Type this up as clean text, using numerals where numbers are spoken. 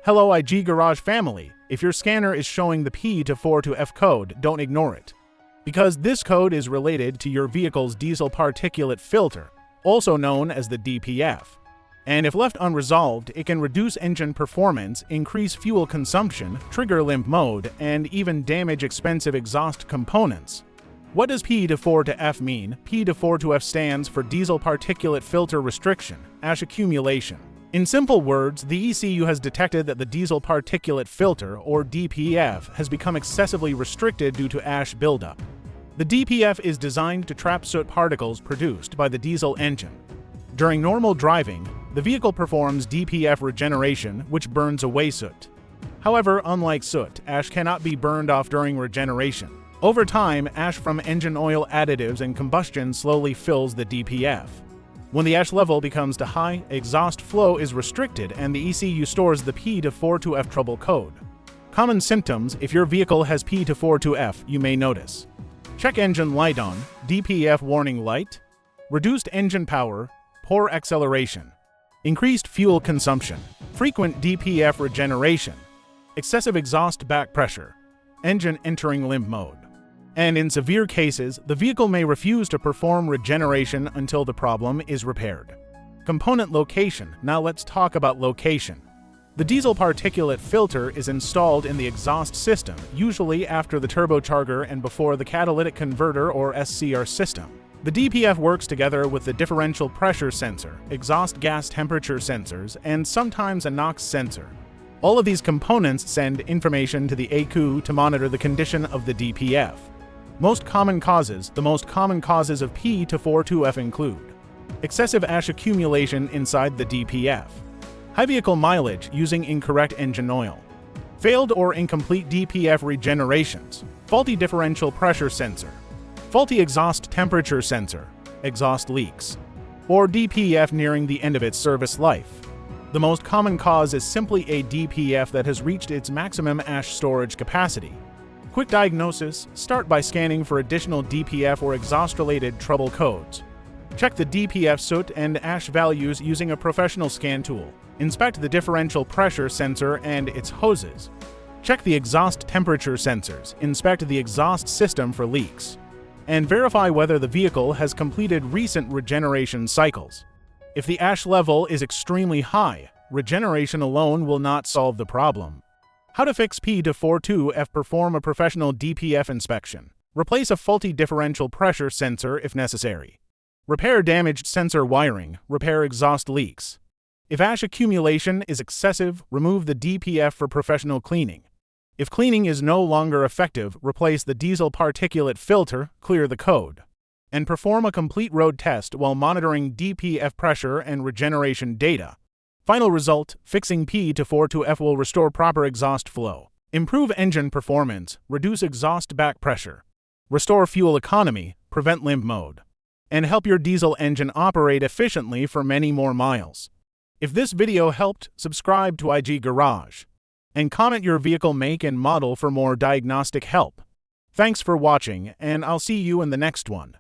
Hello IG Garage family, if your scanner is showing the P242F code, don't ignore it. Because this code is related to your vehicle's diesel particulate filter, also known as the DPF. And if left unresolved, it can reduce engine performance, increase fuel consumption, trigger limp mode, and even damage expensive exhaust components. What does P242F mean? P242F stands for Diesel Particulate Filter Restriction, ash accumulation. In simple words, the ECU has detected that the diesel particulate filter, or DPF, has become excessively restricted due to ash buildup. The DPF is designed to trap soot particles produced by the diesel engine. During normal driving, the vehicle performs DPF regeneration, which burns away soot. However, unlike soot, ash cannot be burned off during regeneration. Over time, ash from engine oil additives and combustion slowly fills the DPF. When the ash level becomes too high, exhaust flow is restricted and the ECU stores the P242F trouble code. Common symptoms: if your vehicle has P242F, you may notice: check engine light on, DPF warning light, reduced engine power, poor acceleration, increased fuel consumption, frequent DPF regeneration, excessive exhaust back pressure, engine entering limp mode. And in severe cases, the vehicle may refuse to perform regeneration until the problem is repaired. Component location. Now let's talk about location. The diesel particulate filter is installed in the exhaust system, usually after the turbocharger and before the catalytic converter or SCR system. The DPF works together with the differential pressure sensor, exhaust gas temperature sensors, and sometimes a NOx sensor. All of these components send information to the ECU to monitor the condition of the DPF. The most common causes of P242F include: excessive ash accumulation inside the DPF, high vehicle mileage using incorrect engine oil, failed or incomplete DPF regenerations, faulty differential pressure sensor, faulty exhaust temperature sensor, exhaust leaks, or DPF nearing the end of its service life. The most common cause is simply a DPF that has reached its maximum ash storage capacity. Quick diagnosis: start by scanning for additional DPF or exhaust-related trouble codes. Check the DPF soot and ash values using a professional scan tool. Inspect the differential pressure sensor and its hoses. Check the exhaust temperature sensors. Inspect the exhaust system for leaks. And verify whether the vehicle has completed recent regeneration cycles. If the ash level is extremely high, regeneration alone will not solve the problem. How to fix P242F: perform a professional DPF inspection. Replace a faulty differential pressure sensor if necessary. Repair damaged sensor wiring. Repair exhaust leaks. If ash accumulation is excessive, remove the DPF for professional cleaning. If cleaning is no longer effective, replace the diesel particulate filter, clear the code, and perform a complete road test while monitoring DPF pressure and regeneration data. Final result: fixing P242F will restore proper exhaust flow, improve engine performance, reduce exhaust back pressure, restore fuel economy, prevent limp mode, and help your diesel engine operate efficiently for many more miles. If this video helped, subscribe to IG Garage, and comment your vehicle make and model for more diagnostic help. Thanks for watching, and I'll see you in the next one.